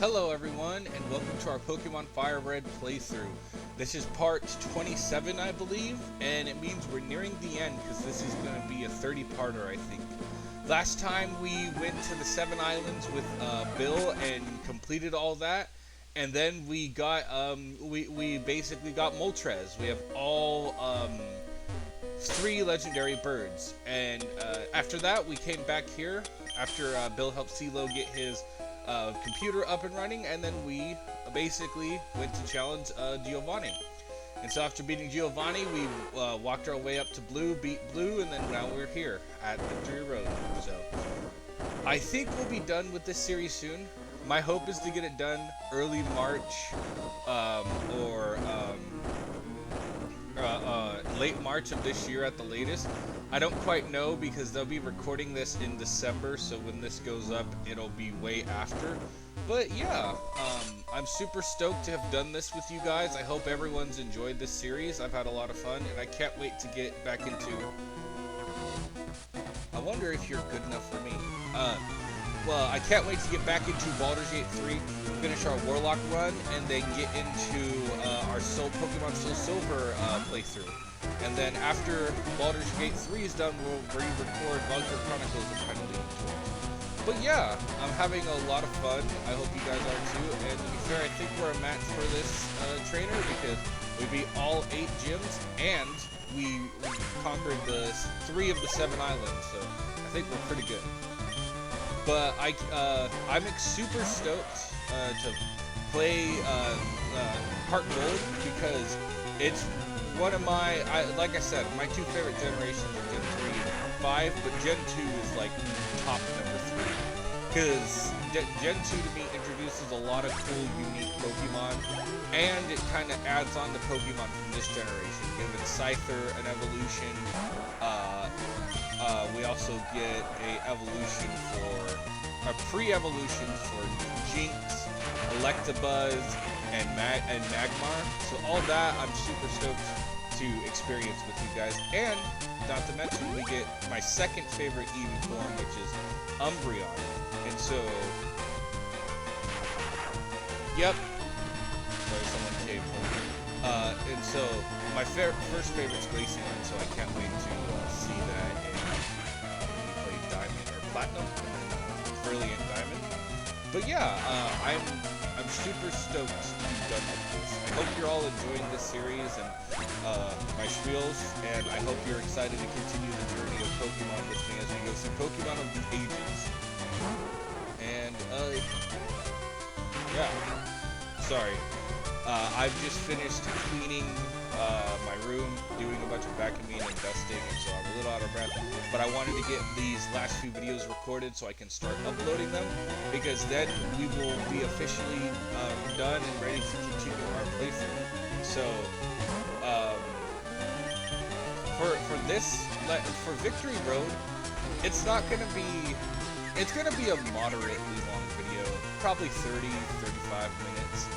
Hello everyone, and welcome to our Pokémon Firered playthrough. This is part 27, I believe, and it means we're nearing the end because this is going to be a 30-parter, I think. Last time we went to the 7 islands with Bill and completed all that, and then we got we basically got Moltres. We have all 3 legendary birds, and after that we came back here after Bill helped CeeLo get his computer up and running, and then we basically went to challenge Giovanni. And so after beating Giovanni, we walked our way up to Blue, beat Blue, and then now we're here at Victory Road. So I think we'll be done with this series soon. My hope is to get it done early March or late March of this year at the latest. I don't quite know because they'll be recording this in December, so when this goes up, it'll be way after. But yeah, I'm super stoked to have done this with you guys. I hope everyone's enjoyed this series. I've had a lot of fun, and I can't wait to get back into... I wonder if you're good enough for me. Well, I can't wait to get back into Baldur's Gate 3, finish our Warlock run, and then get into our Pokemon Soul Silver playthrough. And then after Baldur's Gate 3 is done, we'll re-record Valkyrie Chronicles and finally into it. But yeah, I'm having a lot of fun. I hope you guys are too. And to be fair, I think we're a match for this trainer because we beat all 8 gyms and we conquered the 3 of the 7 islands. So I think we're pretty good. But I'm super stoked to play Heart Gold because it's one of my, like I said, my 2 favorite generations are Gen 3 and 5, but Gen 2 is like top number 3. Because Gen 2 to me introduces a lot of cool, unique Pokemon, and it kind of adds on to Pokemon from this generation, giving Scyther an evolution. We also get a pre-evolution for Jinx, Electabuzz, and Magmar. So all that I'm super stoked to experience with you guys. And not to mention we get my second favorite Eevee form, which is Umbreon. And so, yep. Sorry, someone came home. And so my first favorite's Glaceon, so I can't wait to see that in play Diamond or Platinum, Brilliant Diamond. But yeah, I'm super stoked to be done with this. I hope you're all enjoying this series and my spiels, and I hope you're excited to continue the journey of Pokemon with me as we go through Pokemon of the Ages. And yeah, sorry. I've just finished cleaning my room, doing a bunch of vacuuming and dusting, and so I'm a little out of breath. But I wanted to get these last few videos recorded so I can start uploading them, because then we will be officially done and ready to continue our playthrough. So, for Victory Road, it's not going to be... It's going to be a moderately long video, probably 30, 35 minutes,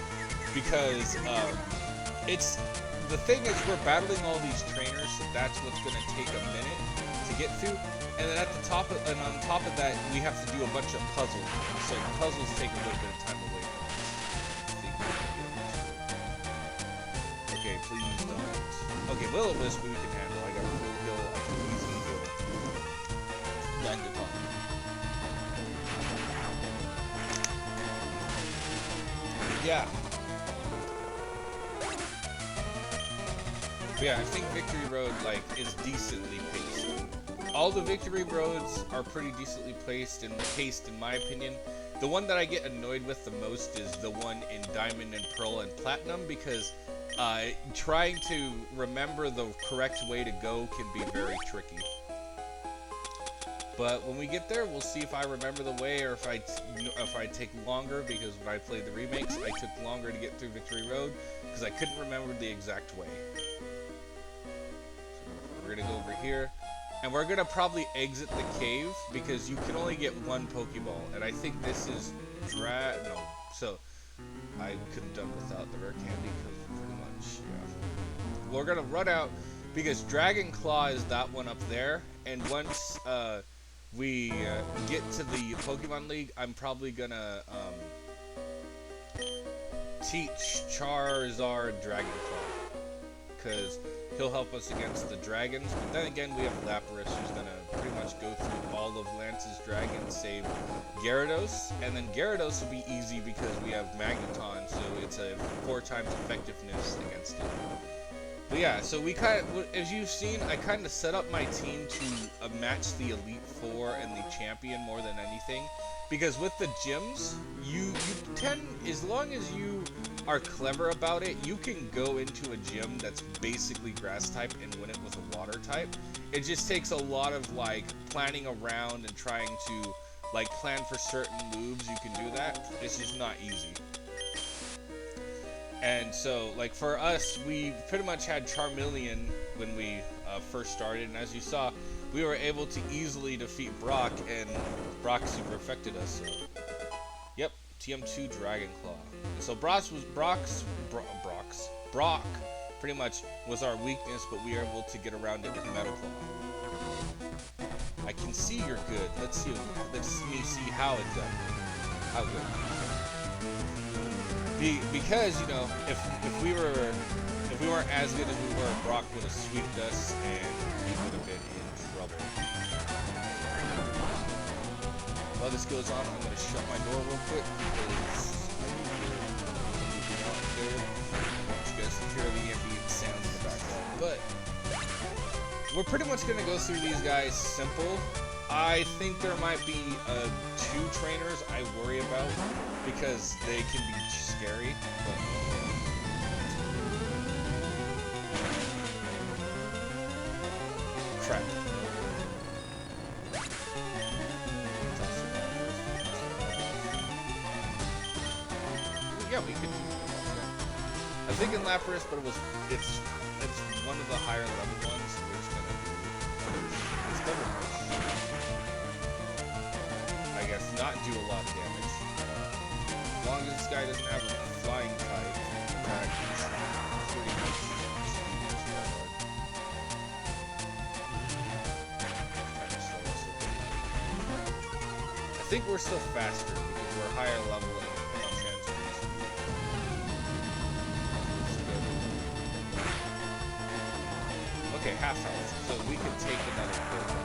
because the thing is we're battling all these trainers, so that's what's going to take a minute to get through, and then on top of that, we have to do a bunch of puzzles, so the puzzles take a little bit of time away from us. Okay, please don't. Okay, Will-O-Wisp we can handle. I got a full heal, I can easily heal. Magneton. Yeah. Yeah, I think Victory Road, is decently paced. All the Victory Roads are pretty decently paced in my opinion. The one that I get annoyed with the most is the one in Diamond and Pearl and Platinum, because trying to remember the correct way to go can be very tricky. But when we get there, we'll see if I remember the way or if I take longer, because when I played the remakes, I took longer to get through Victory Road because I couldn't remember the exact way. So we're going to go over here, and we're going to probably exit the cave because you can only get 1 Pokeball, and I think this is no. So I could have done without the rare candy because pretty much, yeah. We're going to run out because Dragon Claw is that one up there, and once we get to the Pokemon League, I'm probably gonna teach Charizard Dragon Claw, because he'll help us against the dragons. But then again, we have Lapras, who's gonna pretty much go through all of Lance's dragons, save Gyarados, and then Gyarados will be easy because we have Magneton, so it's a 4 times effectiveness against it. But yeah, so we kind of, as you've seen, I kind of set up my team to match the Elite Four and the Champion more than anything. Because with the gyms, you tend, as long as you are clever about it, you can go into a gym that's basically grass type and win it with a water type. It just takes a lot of like planning around and trying to like plan for certain moves. You can do that. It's just not easy. And so, like for us, we pretty much had Charmeleon when we first started, and as you saw, we were able to easily defeat Brock, and Brock super affected us. So, yep, TM2 Dragon Claw. So Brock pretty much was our weakness, but we were able to get around it with Metal Claw. I can see you're good. Let's see me see how exactly. How good. Because, you know, if we weren't as good as we were, Brock would have sweeped us and we would have been in trouble. While this goes on, I'm gonna shut my door real quick because I want you guys to hear the ambient sounds in the background. But we're pretty much gonna go through these guys simple. I think there might be 2 trainers I worry about because they can be scary. But, crap. Yeah, we could. I think in Lapras, but it's one of the higher level ones. So we're just gonna do it's double push. I guess not do a lot of damage. As long as this guy doesn't have a flying type attack, he's pretty much I think we're still faster because we're higher level on transformation. Okay, half health, so we can take another critical.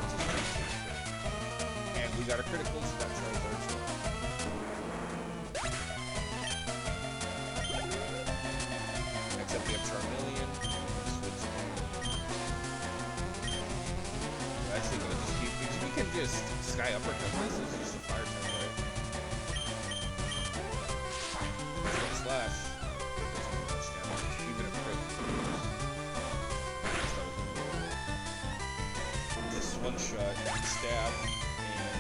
And we got a critical, so that's our third spot. Except we have Charmeleon. Switch. Actually, we'll just keep things. We can just Sky Uppercut this. This is just a fire type, right? Slash. Even a crit. Just one shot, stab, and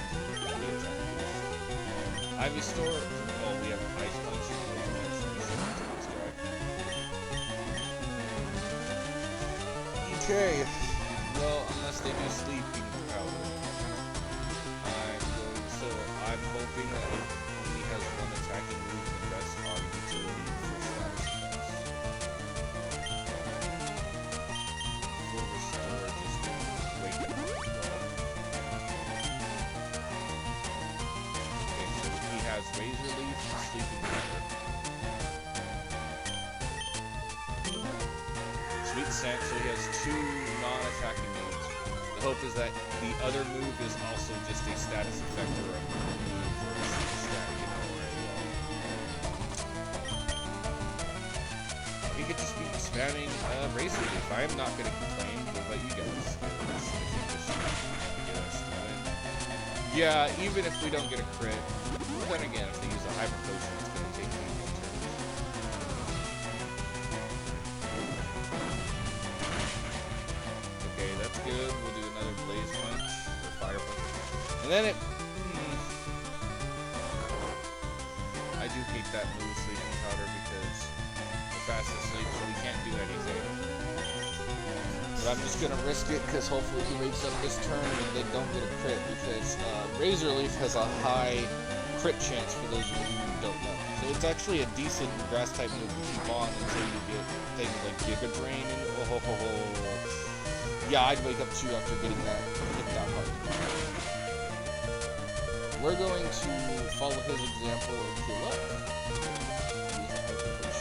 Ivysaur. Oh, we have Ice Punch. Okay. Well, unless they do sleeping power. I'm hoping that it only has one attacking move and the rest on utility for status effects. Full restore just to wake up as well. Okay, so he has Razor Leaf and Sleeping Powder. Sweet Scent, so he has 2 non-attacking moves. The hope is that the other move is also just a status effect or a move for a stat, you know, or he could just be spamming Razor Leaf. I am not going to complain. What about you guys? Yeah, even if we don't get a crit, then again, if they use a Hyper Potion, it's going to take me more turns. Okay, that's good. We'll do another Blaze Punch or Fire Punch. And then it... I do hate that move, Sleeping Powder, because we're fast asleep, so we can't do anything. But I'm just going to risk it, because hopefully he wakes up this turn and they don't get a crit, because Razor Leaf has a high crit chance for those of you who don't know. So it's actually a decent grass-type move to keep on until you get things like Giga Drain and yeah, I'd wake up too after getting that hit that hard. We're going to follow his example and heal up. Use the Hyper Potion.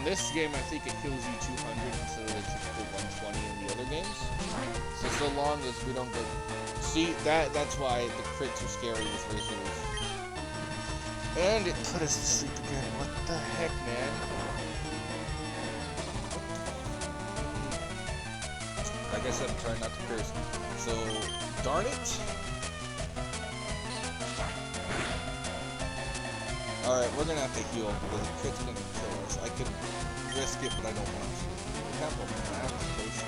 this game, I think it kills you 200 instead of the typical 120 in the other games. So long as we don't get... See, that's why the crits are scary with Razors. And it put us to sleep again. What the heck, man? Like I said, I'm trying not to curse. So, darn it. Alright, we're gonna have to heal because the crit's gonna kill us. I could risk it, but I don't want to. Careful, man. I have to potion.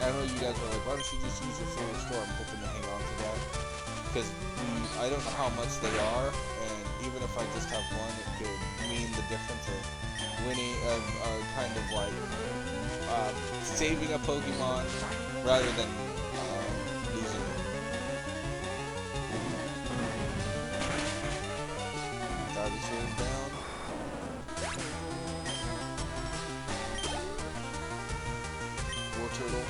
I know you guys are like, why don't you just use your full restore? I'm hoping to hang on to that. Because I don't know how much they are, and even if I just have one, it could mean the difference of winning, kind of like saving a Pokemon rather than losing it. Dinosaurs down. War Turtle.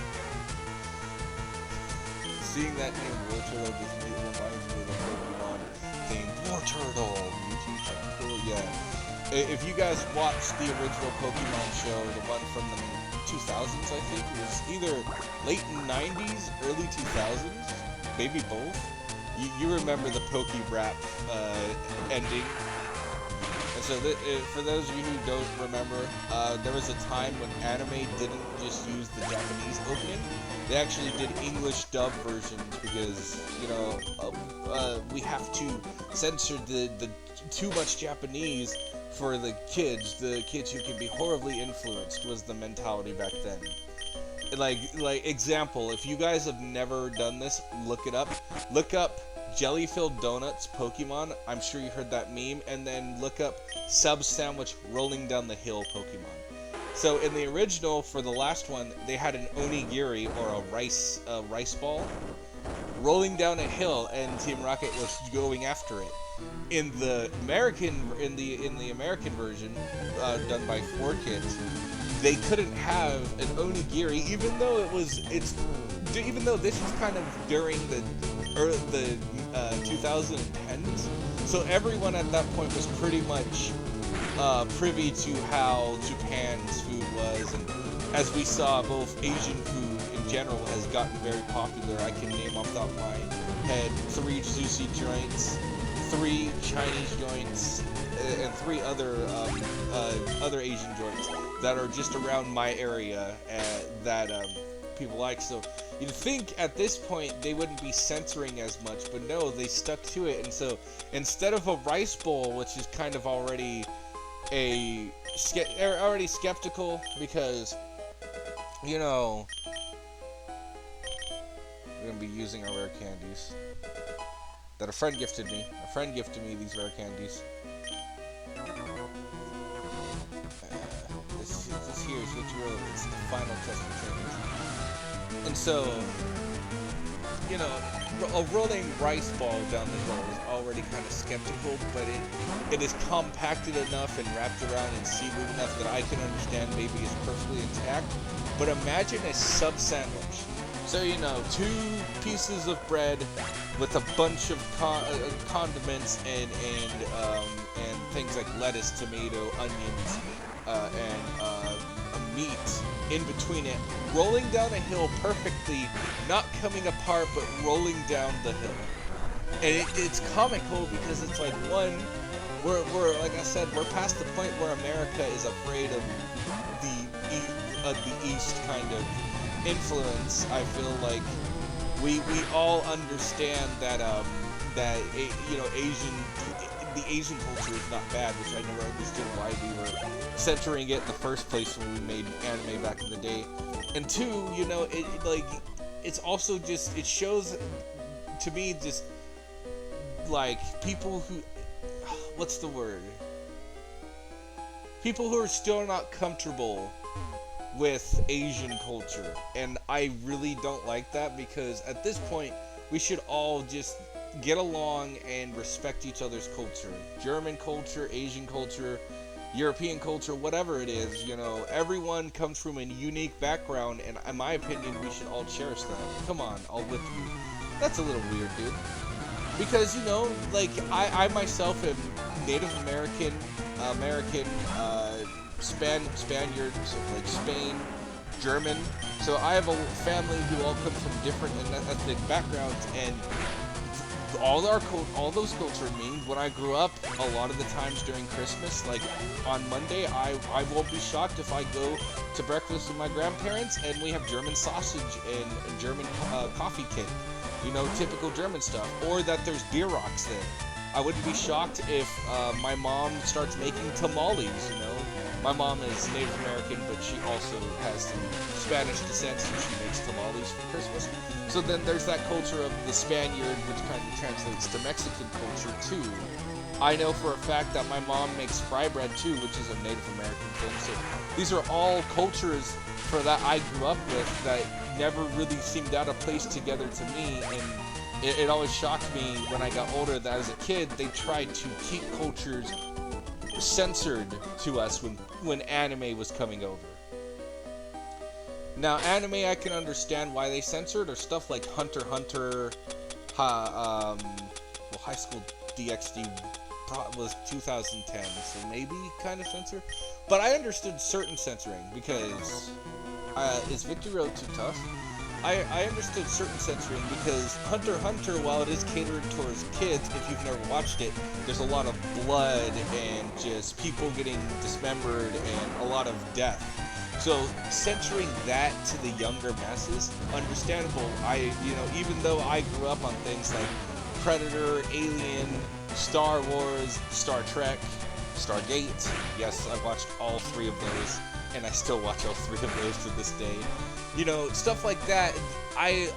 Seeing that name War Turtle just reminds me of the Pokemon theme. War Turtle! Yeah. If you guys watched the original Pokemon show, the one from the 2000s, I think, it was either late 90s, early 2000s, maybe both. You remember the Poke Rap ending. And so for those of you who don't remember, there was a time when anime didn't just use the Japanese opening. They actually did English dub versions because, you know, we have to censor the too much Japanese for the kids who can be horribly influenced was the mentality back then. Like example, if you guys have never done this, look it up. Look up jelly-filled donuts Pokemon. I'm sure you heard that meme. And then look up sub sandwich rolling down the hill Pokemon. So in the original, for the last one, they had an onigiri or a rice ball rolling down a hill, and Team Rocket was going after it. In the American version, done by 4Kids, they couldn't have an onigiri, even though even though this was kind of during the 2010s. So everyone at that point was pretty much privy to how Japan's food was, and as we saw, both Asian food in general has gotten very popular. I can name off the top of my head 3 sushi joints, 3 Chinese joints, and 3 other Asian joints that are just around my area that people like. So you'd think at this point they wouldn't be censoring as much, but no, they stuck to it. And so instead of a rice bowl, which is kind of already skeptical because, you know, we're gonna be using our rare candies that a friend gifted me. A friend gifted me these rare candies. This here is what you wrote. It's the final test of candies. And so, you know, a rolling rice ball down the hill is already kind of skeptical, but it is compacted enough and wrapped around and seaweed enough that I can understand maybe it's perfectly intact. But imagine a sub sandwich. So, you know, 2 pieces of bread with a bunch of condiments and things like lettuce, tomato, onions, and meat in between it, rolling down a hill perfectly, not coming apart, but rolling down the hill. And it's comical because it's like, one, we're like I said, we're past the point where America is afraid of the East kind of influence. I feel like we all understand that you know, the Asian culture is not bad, which I never understood why we were censoring it in the first place when we made anime back in the day. And 2, you know, it's also just, it shows to me just like people who, what's the word? People who are still not comfortable with Asian culture. And I really don't like that, because at this point we should all just get along and respect each other's culture. German culture, Asian culture, European culture, whatever it is, you know, everyone comes from a unique background, and in my opinion, we should all cherish that. Come on, I'll whip you. That's a little weird, dude. because, like, I myself am Native American, Spaniards, like Spain, German. So I have a family who all come from different ethnic backgrounds, and all those culture means when I grew up, a lot of the times during Christmas, like on Monday, I won't be shocked if I go to breakfast with my grandparents and we have German sausage and German coffee cake, typical German stuff, or that there's beer rocks there. I wouldn't be shocked if my mom starts making tamales. My mom is Native American, but she also has some Spanish descent, so she makes tamales for Christmas. So then there's that culture of the Spaniard, which kind of translates to Mexican culture too. I know for a fact that my mom makes fry bread too, which is a Native American thing. So these are all cultures for that I grew up with that never really seemed out of place together to me, and it always shocked me when I got older that as a kid they tried to keep cultures censored to us when anime was coming over. Now, anime I can understand why they censored, or stuff like Hunter x Hunter, High School DxD was 2010, so maybe kind of censored. But I understood certain censoring because is Victory Road too tough? I understood certain censoring because Hunter x Hunter, while it is catered towards kids, if you've never watched it, there's a lot of blood and just people getting dismembered and a lot of death. So censoring that to the younger masses, understandable. Even though I grew up on things like Predator, Alien, Star Wars, Star Trek, Stargate. Yes, I watched all 3 of those, and I still watch all 3 of those to this day. Stuff like that. I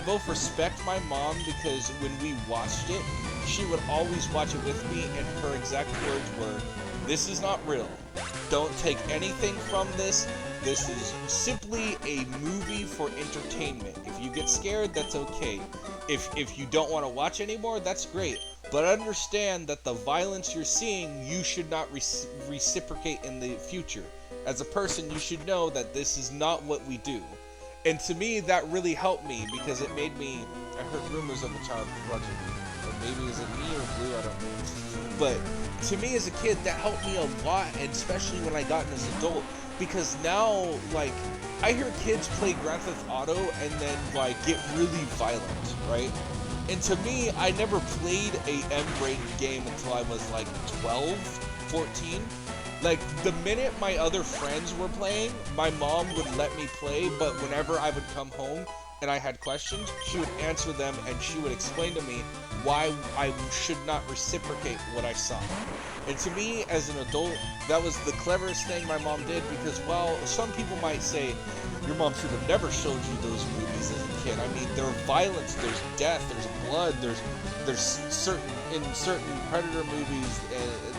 both respect my mom because when we watched it, she would always watch it with me, and her exact words were, "This is not real. Don't take anything from this. This is simply a movie for entertainment. If you get scared, that's okay. If you don't want to watch anymore, that's great. But understand that the violence you're seeing, you should not reciprocate in the future. As a person, you should know that this is not what we do." And to me, that really helped me because it made me... I heard rumors of a child prodigy. Or maybe is it me or Blue? I don't know. But to me as a kid, that helped me a lot, and especially when I got as an adult. Because now, like, I hear kids play Grand Theft Auto and then, like, get really violent, right? And to me, I never played a M-rated game until I was, like, 12, 14. Like, the minute my other friends were playing, my mom would let me play, but whenever I would come home and I had questions, she would answer them and she would explain to me why I should not reciprocate what I saw. And to me, as an adult, that was the cleverest thing my mom did because, while some people might say, your mom should have never showed you those movies as a kid. I mean, there's violence, there's death, there's blood, there's certain Predator movies,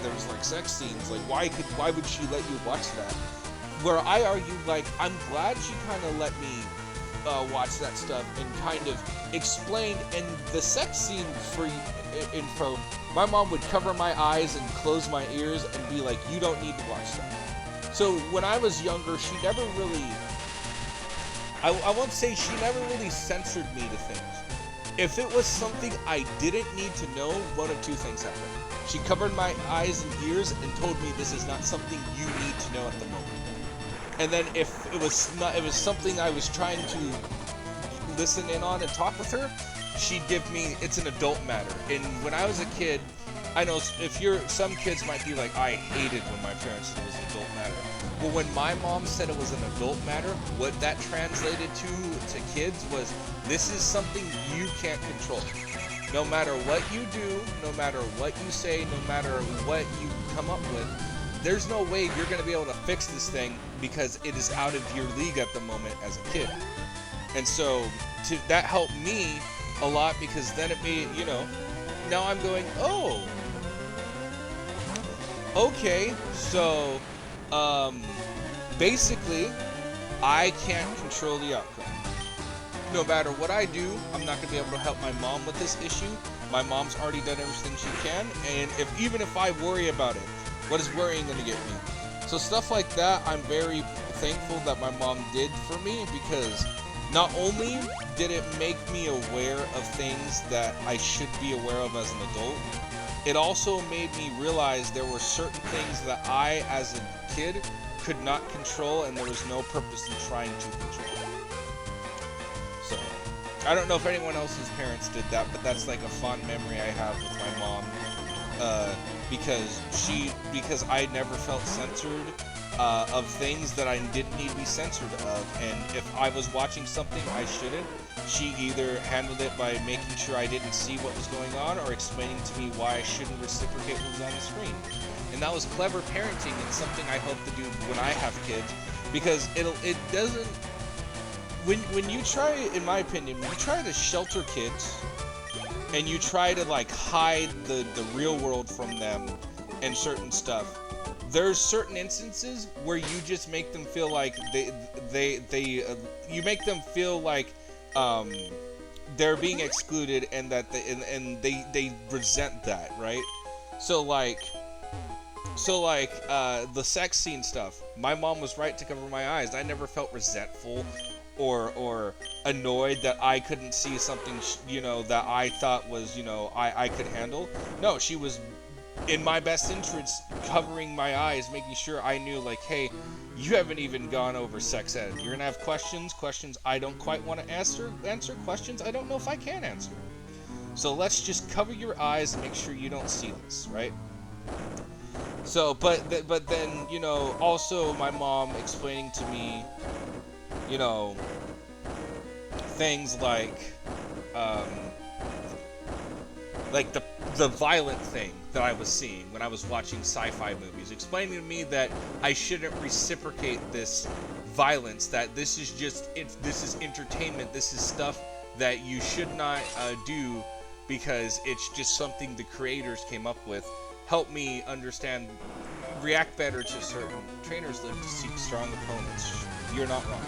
there's like sex scenes. Like, why would she let you watch that? Where I argued, like, I'm glad she kind of let me watch that stuff and kind of explained. And the sex scene for info, my mom would cover my eyes and close my ears and be like, you don't need to watch that. So when I was younger, she never really, I won't say she never really censored me to things. If it was something I didn't need to know, one of two things happened. She covered my eyes and ears and told me this is not something you need to know at the moment. And then if it was something I was trying to listen in on and talk with her, she'd give me, it's an adult matter. And when I was a kid, I know some kids might be like, I hated when my parents said it was an adult matter. Well, when my mom said it was an adult matter, what that translated to kids was, this is something you can't control. No matter what you do, no matter what you say, no matter what you come up with, there's no way you're going to be able to fix this thing because it is out of your league at the moment as a kid. And so that helped me a lot because then it made, now I'm going, oh, okay, so basically I can't control the outcome. No matter what I do, I'm not going to be able to help my mom with this issue. My mom's already done everything she can, and even if I worry about it, what is worrying going to get me? So stuff like that, I'm very thankful that my mom did for me, because Not only did it make me aware of things that I should be aware of as an adult, it also made me realize there were certain things that I, as a kid, could not control, and there was no purpose in trying to control. So, I don't know if anyone else's parents did that, but that's like a fond memory I have with my mom, because I never felt censored of things that I didn't need to be censored of, and if I was watching something I shouldn't, she either handled it by making sure I didn't see what was going on, or explaining to me why I shouldn't reciprocate what was on the screen. And that was clever parenting, and something I hope to do when I have kids, because it doesn't, when you try, in my opinion, when you try to shelter kids, and you try to like hide the real world from them and certain stuff, there's certain instances where you just make them feel like you make them feel like they're being excluded, and that they resent that, right? So like the sex scene stuff, my mom was right to cover my eyes. I never felt resentful or annoyed that I couldn't see something, that I thought was, I could handle. No, she was in my best interest, covering my eyes, making sure I knew, like, hey, you haven't even gone over sex ed. You're gonna have questions I don't quite want to answer questions I don't know if I can answer. So let's just cover your eyes and make sure you don't see this, right? So, but then, also my mom explaining to me, things like the violent thing that I was seeing when I was watching sci-fi movies, explaining to me that I shouldn't reciprocate this violence, that this is entertainment, this is stuff that you should not do because it's just something the creators came up with. Help me understand, react better to certain trainers live to seek strong opponents. You're not wrong.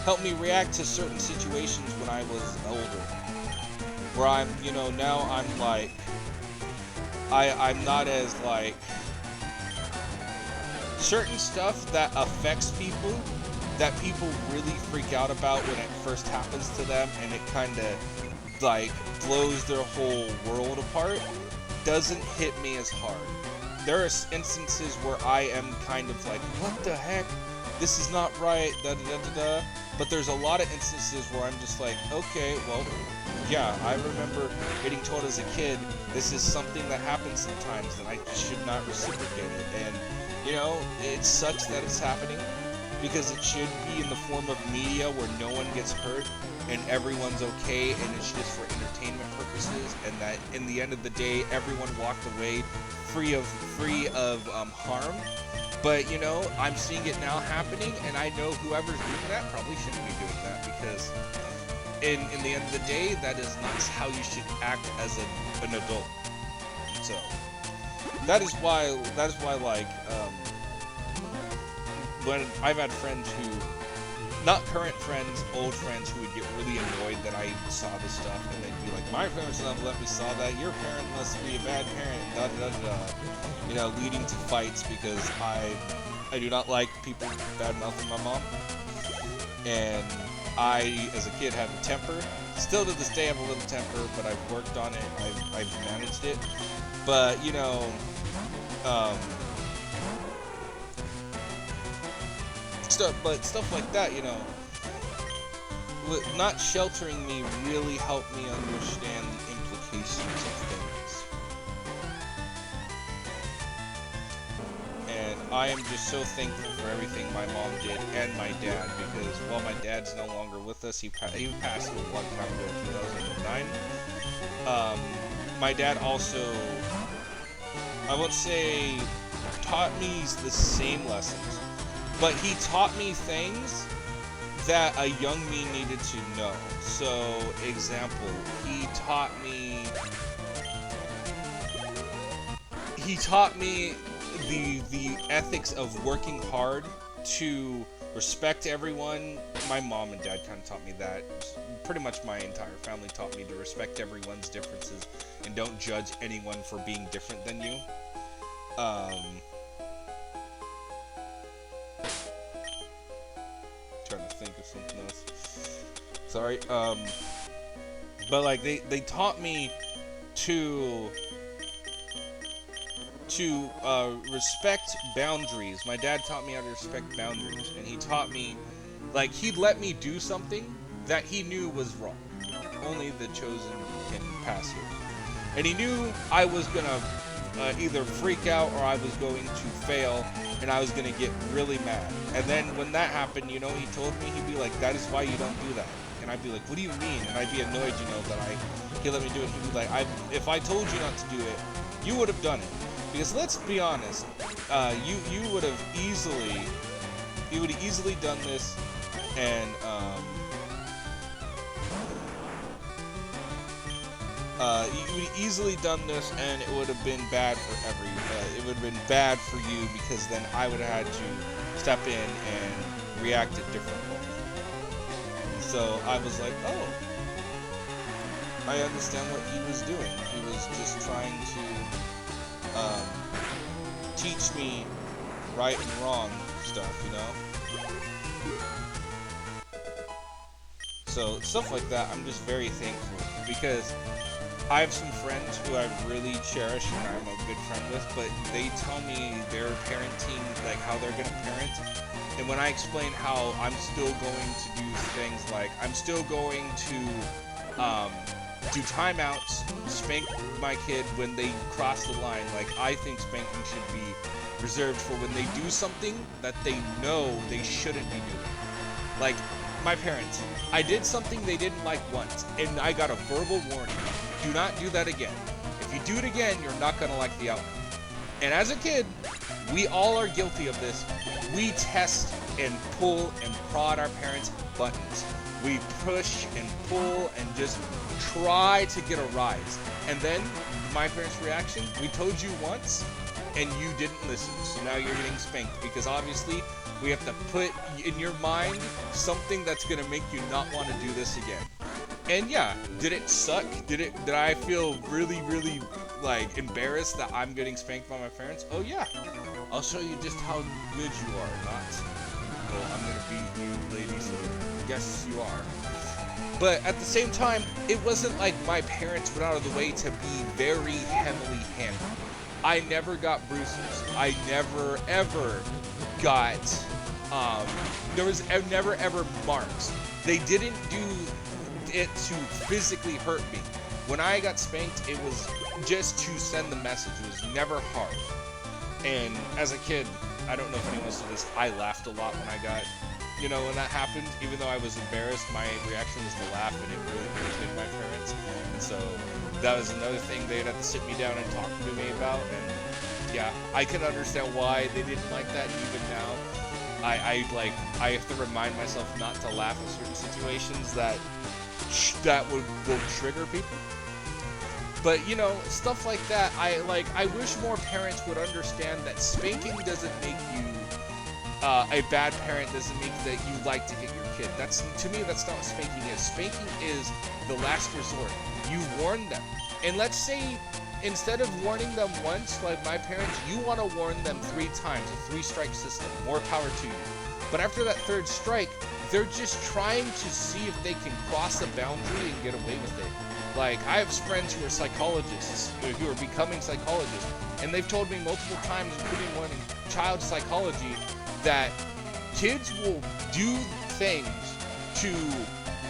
Help me react to certain situations when I was older, where I'm, now I'm like, I'm not as like, certain stuff that affects people, that people really freak out about when it first happens to them, and it kind of like blows their whole world apart, doesn't hit me as hard. There are instances where I am kind of like, what the heck? This is not right, da-da-da-da-da. But there's a lot of instances where I'm just like, okay, well, yeah, I remember getting told as a kid, this is something that happens sometimes, and I should not reciprocate it. And, it sucks that it's happening, because it should be in the form of media where no one gets hurt, and everyone's okay, and it's just for entertainment purposes, and that in the end of the day, everyone walked away free of harm. But, I'm seeing it now happening, and I know whoever's doing that probably shouldn't be doing that, because in the end of the day, that is not how you should act as an adult. So, that is why, like, when I've had friends who, not current friends, old friends, who would get really annoyed that I saw this stuff, and they'd be like, my parents never let me saw that, your parent must be a bad parent, da-da-da-da, leading to fights, because I do not like people bad-mouthing my mom, and I, as a kid, had a temper. Still to this day have a little temper, but I've worked on it, I've managed it, but, stuff like that, not sheltering me really helped me understand the implications of things. And I am just so thankful for everything my mom did, and my dad, because while my dad's no longer with us, he passed a long time ago in 2009. My dad also, I won't say taught me the same lessons, but he taught me things that a young me needed to know. So, example, he taught me the ethics of working hard, to respect everyone. My mom and dad kind of taught me that. Pretty much my entire family taught me to respect everyone's differences and don't judge anyone for being different than you. Trying to think of something else. Sorry. But like they taught me to respect boundaries. My dad taught me how to respect boundaries, and he taught me, like, he'd let me do something that he knew was wrong. Only the chosen can pass here. And he knew I was gonna either freak out or I was going to fail, and I was gonna get really mad. And then when that happened, you know, he told me, he'd be like, "That is why you don't do that." And I'd be like, "What do you mean?" And I'd be annoyed, you know, that he let me do it. He'd be like, "If I told you not to do it, you would have done it." Because let's be honest, you would have easily done this, and you would have easily done this, and it would have been bad for it would have been bad for you, because then I would have had to step in and react it differently. So I was like, oh, I understand what he was doing. He was just trying to teach me right and wrong stuff, you know? So stuff like that, I'm just very thankful, because I have some friends who I really cherish and I'm a good friend with, but they tell me their parenting, like how they're gonna parent, and when I explain how I'm still going to do things like, I'm still going to do timeouts, spank my kid when they cross the line. Like, I think spanking should be reserved for when they do something that they know they shouldn't be doing. Like, my parents, I did something they didn't like once, and I got a verbal warning. Do not do that again. If you do it again, you're not going to like the outcome. And as a kid, we all are guilty of this. We test and pull and prod our parents' buttons. We push and pull and just try to get a rise. And then, my parents' reaction, we told you once, and you didn't listen. So now you're getting spanked, because obviously, we have to put in your mind something that's going to make you not want to do this again. And yeah, did it suck? Did I feel really, really, like, embarrassed that I'm getting spanked by my parents? Oh yeah. I'll show you just how good you are, not, well, I'm going to beat you, lady, so yes, you are. But at the same time, it wasn't like my parents went out of the way to be very heavily handled. I never got bruises. I never, ever got, there was never, ever marks. They didn't do it to physically hurt me. When I got spanked, it was just to send the message. It was never hard. And as a kid, I don't know if anyone said this, I laughed a lot when I got, you know, when that happened. Even though I was embarrassed, my reaction was to laugh, and it really irritated my parents. And so that was another thing they'd have to sit me down and talk to me about. And yeah, I can understand why they didn't like that. Even now, I have to remind myself not to laugh at certain situations that will trigger people. But, you know, stuff like that, I wish more parents would understand that spanking doesn't make you a bad parent, doesn't make that you like to hit your kid. To me, that's not what spanking is. Spanking is the last resort. You warn them. And let's say, instead of warning them once, like my parents, you want to warn them 3 times, a 3-strike system. More power to you. But after that 3rd strike, they're just trying to see if they can cross a boundary and get away with it. Like, I have friends who are psychologists, who are becoming psychologists, and they've told me multiple times, including one in child psychology, that kids will do things to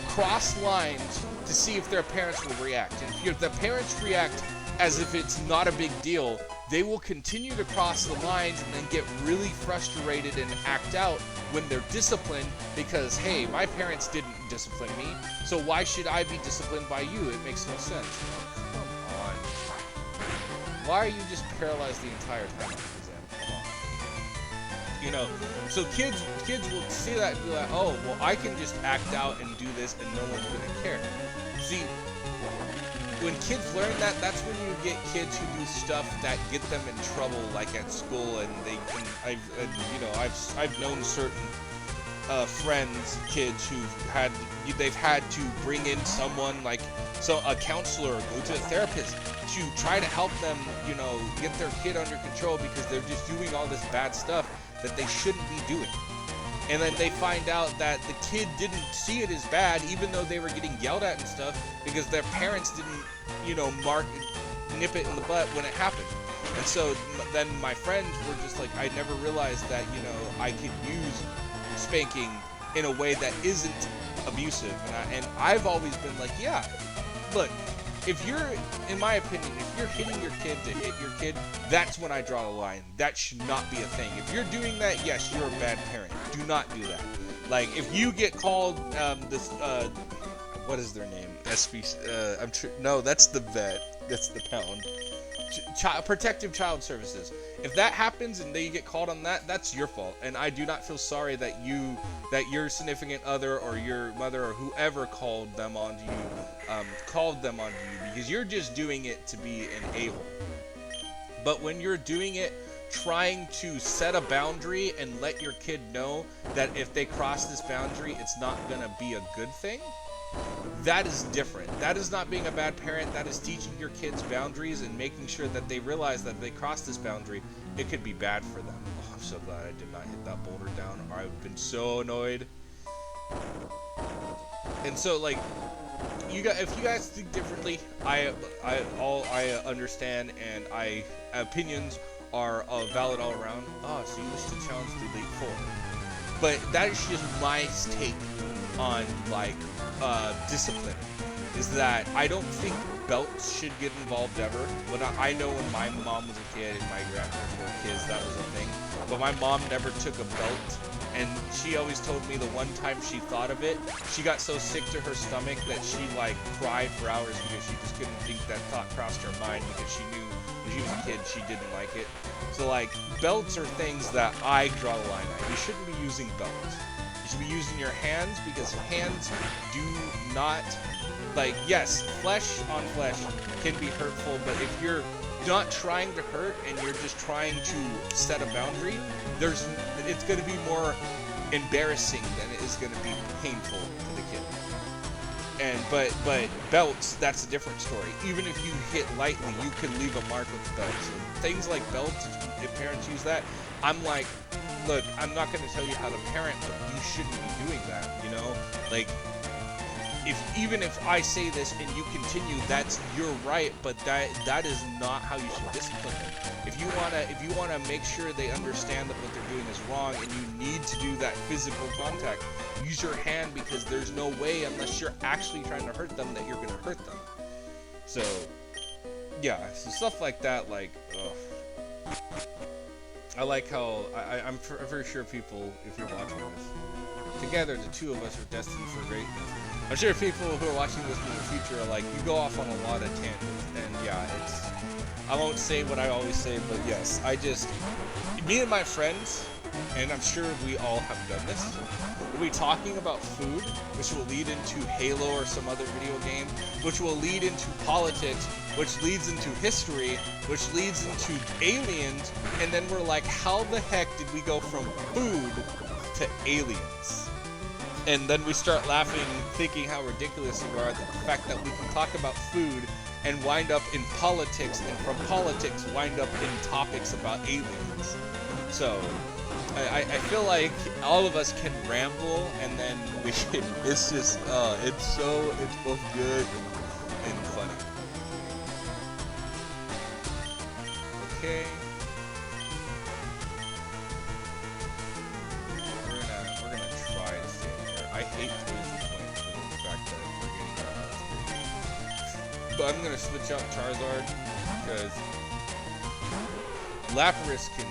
cross lines to see if their parents will react. And if the parents react as if it's not a big deal, they will continue to cross the lines and then get really frustrated and act out when they're disciplined, because, hey, my parents didn't discipline me, so why should I be disciplined by you? It makes no sense. Come on. Why are you just paralyzed the entire time? Come on. You know, so kids will see that and be like, oh, well, I can just act out and do this and no one's going to care. See, when kids learn that, that's when you get kids who do stuff that get them in trouble, like at school, and I've known certain friends, kids they've had to bring in someone like a counselor, or go to a therapist to try to help them, you know, get their kid under control, because they're just doing all this bad stuff that they shouldn't be doing. And then they find out that the kid didn't see it as bad, even though they were getting yelled at and stuff, because their parents didn't, you know, nip it in the butt when it happened. And so then my friends were just like, I never realized that, you know, I could use spanking in a way that isn't abusive. And I've always been like, yeah, look, if you're, in my opinion, if you're hitting your kid to hit your kid, that's when I draw the line. That should not be a thing. If you're doing that, yes, you're a bad parent. Do not do that. Like, if you get called what is their name? No, that's the vet. That's the pound. Protective Child Services. If that happens and they get called on that, that's your fault. And I do not feel sorry that your significant other or your mother or whoever called them onto you, because you're just doing it to be an a-hole. But when you're doing it trying to set a boundary and let your kid know that if they cross this boundary, it's not gonna be a good thing, that is different. That is not being a bad parent. That is teaching your kids boundaries and making sure that they realize that if they cross this boundary, it could be bad for them. Oh, I'm so glad I did not hit that boulder down, or I would have been so annoyed. And so, like, if you guys think differently, I understand, and opinions are valid all around. Oh, so you wish to challenge the Elite Four. But that is just my take on, like, discipline, is that I don't think belts should get involved ever. But I know when my mom was a kid and my grandparents were kids, that was a thing. But my mom never took a belt, and she always told me the one time she thought of it, she got so sick to her stomach that she, like, cried for hours because she just couldn't think that thought crossed her mind, because she knew when she was a kid she didn't like it. So, like, belts are things that I draw the line at. You shouldn't be using belts. You should be using your hands, because hands do not, like, yes, flesh on flesh can be hurtful, but if you're not trying to hurt and you're just trying to set a boundary, it's going to be more embarrassing than it is going to be painful to the kid. And but belts, that's a different story. Even if you hit lightly, you can leave a mark with the belt. So things like belts, if parents use that, I'm like, look, I'm not going to tell you how to parent, but you shouldn't be doing that, you know? Like, even if I say this and you continue, that's your right, but that is not how you should discipline them. If you wanna make sure they understand that what they're doing is wrong, and you need to do that physical contact, use your hand, because there's no way, unless you're actually trying to hurt them, that you're gonna hurt them. So yeah, so stuff like that, like, ugh. I like how I'm very sure people, if you're watching this, together the two of us are destined for greatness. I'm sure people who are watching this in the future are like, you go off on a lot of tangents, and yeah, I won't say what I always say, but yes, me and my friends, and I'm sure we all have done this, we'll be talking about food, which will lead into Halo or some other video game, which will lead into politics, which leads into history, which leads into aliens, and then we're like, how the heck did we go from food to aliens? And then we start laughing, thinking how ridiculous we are at the fact that we can talk about food and wind up in politics, and from politics wind up in topics about aliens. So I feel like all of us can ramble, and then we can, it's just, it's both good and funny. Okay. We're gonna try to stay here. I hate Twisted Points for the fact that we're getting but I'm gonna switch out Charizard, because Lapras can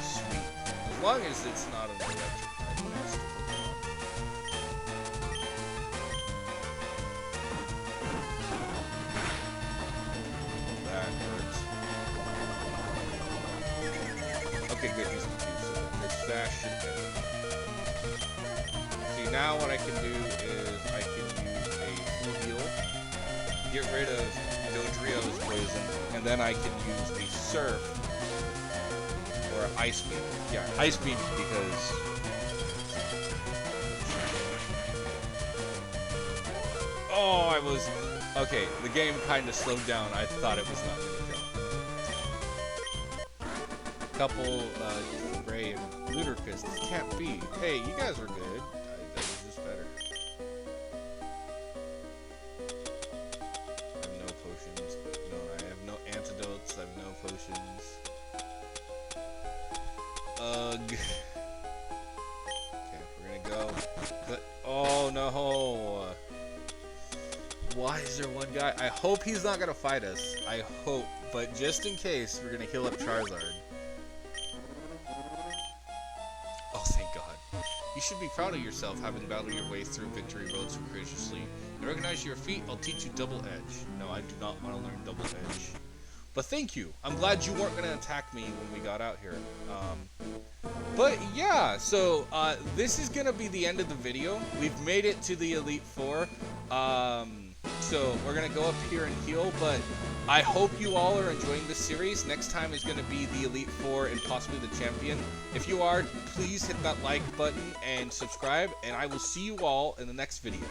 sweep. As long as it's not an electric type. That hurts. Okay, good, he's confused, so his dash should hit him. See, now what I can do is I can use a full heal, get rid of Dodrio's poison, and then I can use a Surf or Ice Beam. Yeah, Ice Beam, because okay, the game kind of slowed down. I thought it was not going to kill. couple Ray and Ludicrous. This can't be. Hey, you guys are good. This is better. I have no potions. No, I have no antidotes. I have no potions. Ugh. Okay, we're gonna go. But, oh no. Why is there one guy? I hope he's not gonna fight us. I hope. But just in case, we're gonna heal up Charizard. Oh, thank God. You should be proud of yourself having battled your way through victory road so courageously. To recognize your feat, I'll teach you double edge. No, I do not want to learn double edge. But thank you. I'm glad you weren't gonna attack me when we got out here. But yeah, so this is gonna be the end of the video. We've made it to the Elite Four. So we're gonna go up here and heal, but I hope you all are enjoying this series. Next time is gonna be the Elite Four and possibly the champion. If you are, please hit that like button and subscribe, and I will see you all in the next video.